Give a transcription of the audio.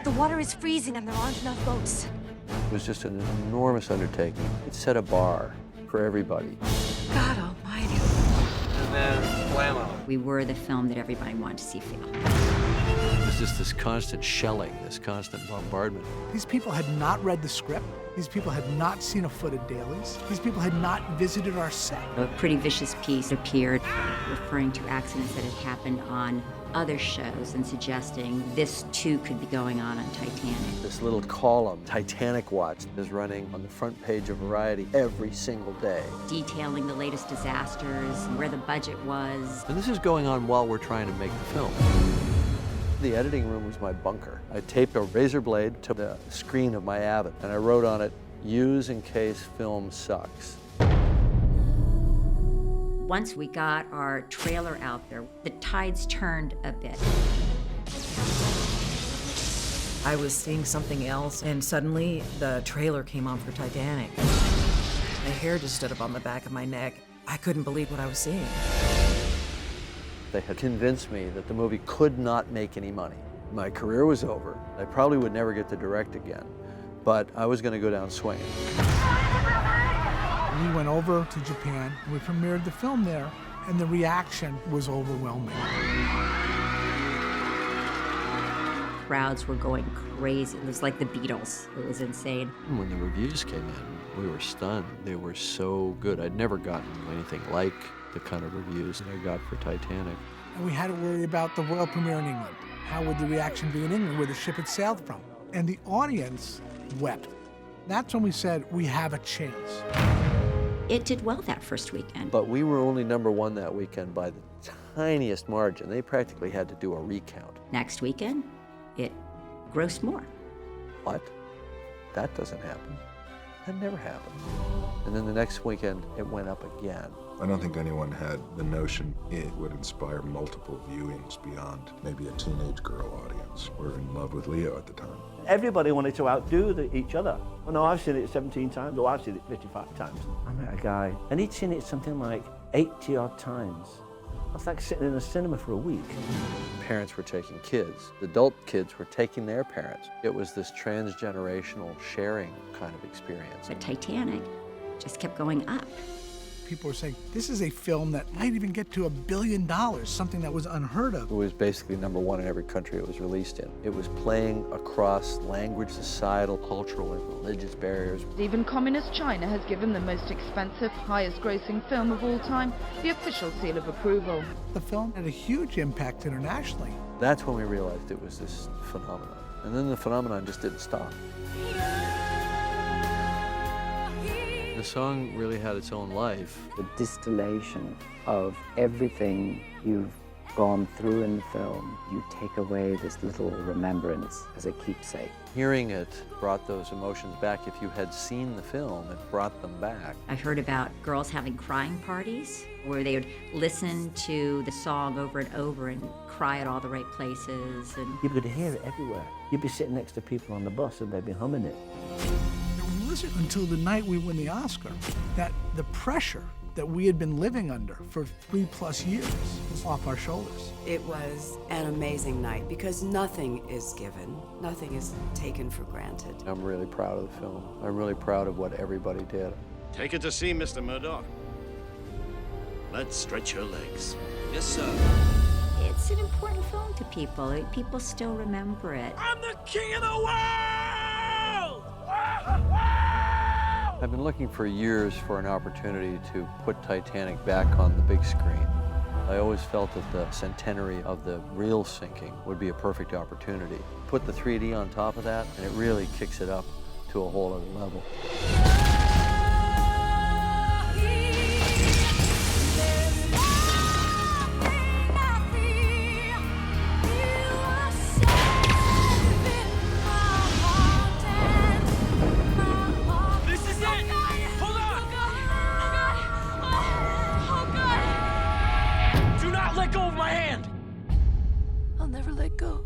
The water is freezing and there aren't enough boats. It was just an enormous undertaking. It set a bar for everybody. God almighty. And then blammo. We were the film that everybody wanted to see fail. It was just this constant shelling, this constant bombardment. These people had not read the script. These people had not seen a foot of dailies. These people had not visited our set. A pretty vicious piece appeared referring to accidents that had happened on other shows and suggesting this too could be going on Titanic. This little column, Titanic Watch, is running on the front page of Variety every single day. Detailing the latest disasters, where the budget was. And this is going on while we're trying to make the film. The editing room was my bunker. I taped a razor blade to the screen of my Avid, and I wrote on it, "Use in case film sucks." Once we got our trailer out there, the tides turned a bit. I was seeing something else, and suddenly the trailer came on for Titanic. My hair just stood up on the back of my neck. I couldn't believe what I was seeing. They had convinced me that the movie could not make any money. My career was over. I probably would never get to direct again, but I was going to go down swinging. We went over to Japan, we premiered the film there, and the reaction was overwhelming. Crowds were going crazy. It was like the Beatles. It was insane. When the reviews came in, we were stunned. They were so good. I'd never gotten anything like the kind of reviews that I got for Titanic. And we had to worry about the world premiere in England. How would the reaction be in England, where the ship had sailed from? And the audience wept. That's when we said, we have a chance. It did well that first weekend. But we were only #1 that weekend by the tiniest margin. They practically had to do a recount. Next weekend, it grossed more. What? That doesn't happen. That never happened. And then the next weekend, it went up again. I don't think anyone had the notion it would inspire multiple viewings beyond maybe a teenage girl audience. We were in love with Leo at the time. Everybody wanted to outdo each other. Oh no, I've seen it 17 times, or I've seen it 55 times. I met a guy, and he'd seen it something like 80 odd times. That's like sitting in a cinema for a week. Parents were taking kids. The adult kids were taking their parents. It was this transgenerational sharing kind of experience. But Titanic just kept going up. People were saying, this is a film that might even get to $1 billion, something that was unheard of. It was basically #1 in every country it was released in. It was playing across language, societal, cultural, and religious barriers. Even communist China has given the most expensive, highest-grossing film of all time the official seal of approval. The film had a huge impact internationally. That's when we realized it was this phenomenon. And then the phenomenon just didn't stop. The song really had its own life. The distillation of everything you've gone through in the film, you take away this little remembrance as a keepsake. Hearing it brought those emotions back. If you had seen the film, it brought them back. I heard about girls having crying parties where they would listen to the song over and over and cry at all the right places. And You could hear it everywhere. You'd be sitting next to people on the bus and they'd be humming it. It wasn't until the night we win the Oscar that the pressure that we had been living under for 3+ years was off our shoulders. It was an amazing night because nothing is given, nothing is taken for granted. I'm really proud of the film. I'm really proud of what everybody did. Take it to sea, Mr. Murdoch. Let's stretch your legs. Yes, sir. it's an important film to people. People still remember it. I'm the king of the world! I've been looking for years for an opportunity to put Titanic back on the big screen. I always felt that the centenary of the real sinking would be a perfect opportunity. Put the 3D on top of that, and it really kicks it up to a whole other level. Let go of my hand! I'll never let go.